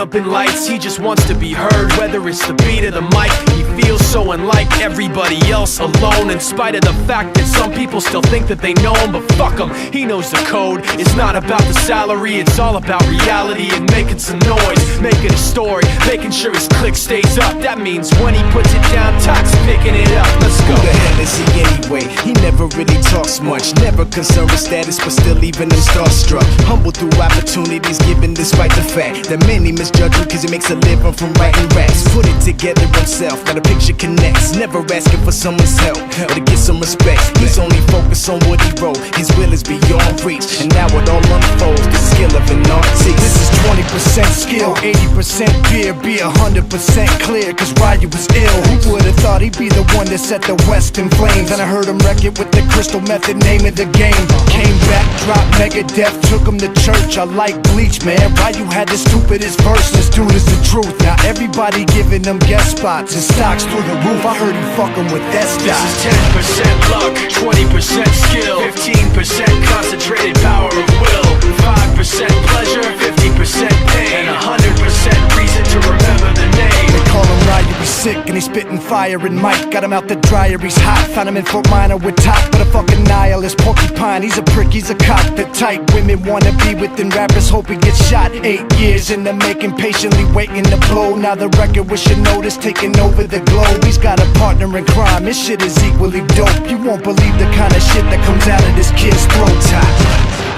up in lights, he just wants to be heard. Whether it's the beat or the mic, he feels so unlike everybody else, alone. In spite of the fact that some people still think that they know him, but fuck him, he knows the code. It's not about the salary, it's all about reality and making some noise, making a story, making sure his click stays up. That means when he puts it down, Tox picking it up. Let's go. Who the hell is he anyway? He never really talks much, never concerned with status, but still leaving him starstruck. Humble through opportunities given despite the fact that many misjudge him cause he makes a living from writing raps. Put it together himself, got a picture connects, never asking for someone's help or to get some respect. He's only focused on what he wrote, his will is beyond reach, and now it all unfolds, the skill of an artist. This is 20% skill, 80% beer, be 100% clear, cause Ryu was ill. Who would've thought he'd be the one that set the West in flames? And I heard him wreck it with the crystal method, name of the game. Came back, dropped Megadeth, took him to church. I like Bleach, man, Ryu had the stupidest verse. This dude is the truth. Now everybody giving them guest spots and stocks through the roof. I heard he fucking with that stock. This is 10% luck, 20% skill, 15% concentrated power of will, 5% pleasure, 50% pain, and 100% reason to remember the name. They call him Ryu, he's sick and he's spitting fire. And Mike got him out the dryer, he's hot. Found him in Fort Minor with top, but a fucking nihilist porcupine. He's a prick, he's a cop. The type women wanna be within rappers, hope he gets shot. 8 years in the making, patiently waiting to blow. Now the record with your notice taking over the globe. He's got a partner in crime, his shit is equally dope. You won't believe the kind of shit that comes out of this kid's throat.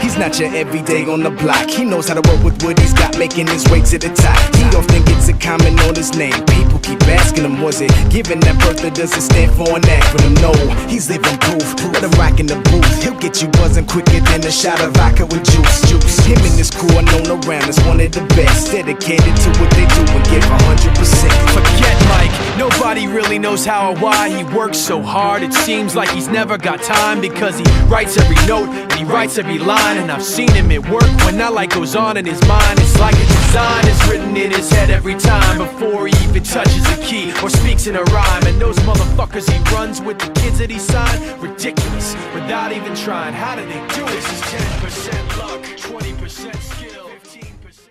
He's not your everyday on the block. He knows how to work with what he's got, making his way to the top. He often gets a comment on his name. People keep asking him, was it given that birth that doesn't stand for an acronym? No, he's living proof. Let him rock in the booth. He'll get you buzzing quicker than a shot of vodka with juice. Him and his crew are known around as one of the best, dedicated to what they do and give 100%. Forget Mike, nobody really knows how or why he works so hard. It seems like he's never got time, because he writes every note and he writes every line. And I've seen him at work when that light goes on in his mind. It's like a design is written in his head every time before he even touches a key or speaks in a rhyme. And those motherfuckers he runs with, the kids that he signed, ridiculous, without even trying. How do they do it? This is 10% luck, 20% skill, 15%.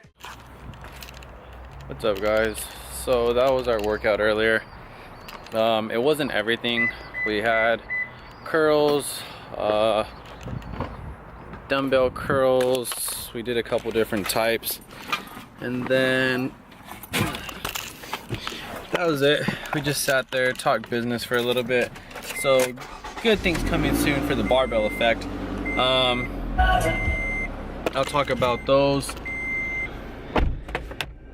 What's up, guys? So that was our workout earlier. It wasn't everything. We had curls, dumbbell curls. We did a couple different types, and then that was it. We just sat there, talked business for a little bit. So good things coming soon for the barbell effect. I'll talk about those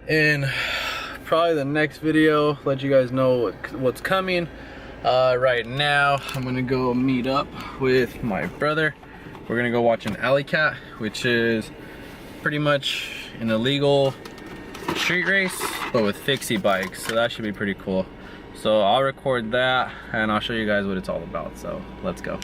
in probably the next video, let you guys know what's coming. Right now I'm gonna go meet up with my brother. We're gonna go watch an alley cat, which is pretty much an illegal street race, but with fixie bikes, so that should be pretty cool. So I'll record that and I'll show you guys what it's all about, so let's go.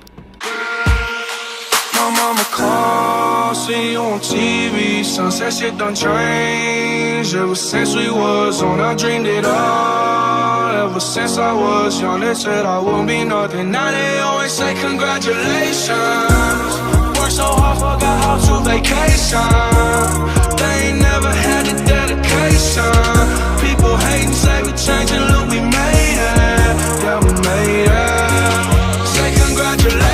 My mama called, see you on TV, sunset shit done changed. Ever since we was on, I dreamed it all. Ever since I was young, they said I wouldn't be nothing. Now they always say congratulations. Worked so hard, forgot how to vacation. They ain't never had the dedication. People hating, say we changing, look we made it. Yeah, we made it. Say congratulations.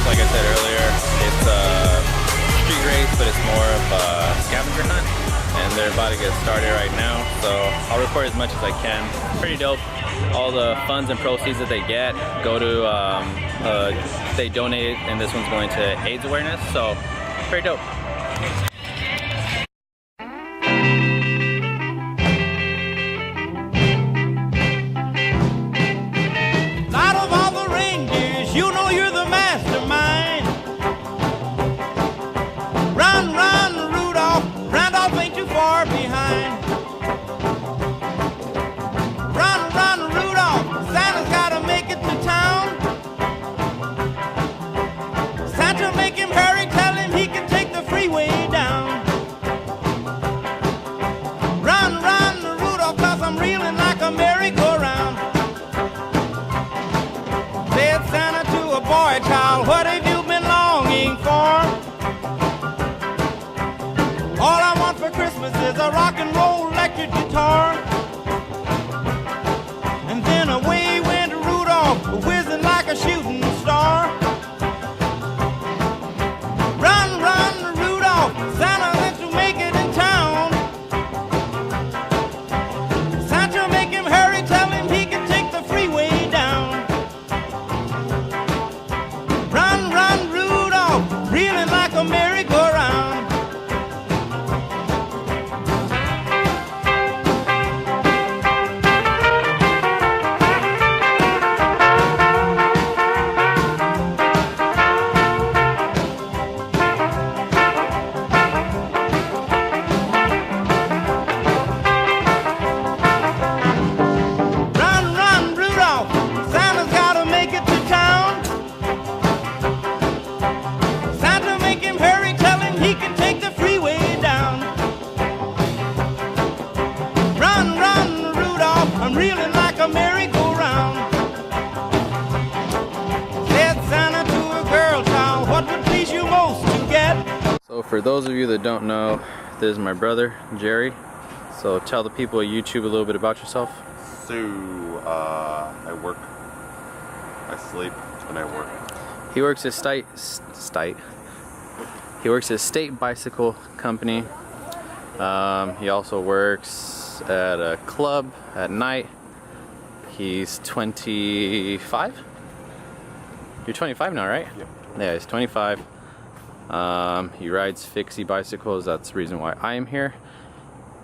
Like I said earlier, it's a street race, but it's more of a scavenger hunt, and they're about to get started right now, so I'll record as much as I can. Pretty dope. All the funds and proceeds that they get go to, they donate, and this one's going to AIDS awareness, so pretty dope. Run, Rudolph, Randolph ain't too far behind. guitar. And then away went Rudolph, whizzing like a shooting star. Run, run, Rudolph, Santa went to make it in town. Santa make him hurry, tell him he can take the freeway down. Run, run, Rudolph, reeling like a merry-go-round. Run, run, Rudolph, Santa's gotta make it to town. Santa make him hurry, tell him he can take the freeway down. Run, run, Rudolph, I'm reeling like a merry-go-round. Said Santa to a girl child, what would please you most to get? So for those of you that don't know, this is my brother, Jerry. So tell the people at YouTube a little bit about yourself. So, I work, I sleep, and I work. He works at He works at State Bicycle Company. He also works at a club at night. He's 25? You're 25 now, right? Yep. Yeah, he's 25. He rides fixie bicycles. That's the reason why I am here.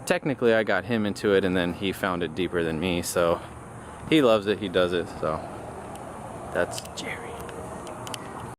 Technically, I got him into it, and then he found it deeper than me, so he loves it, he does it, so that's Jerry.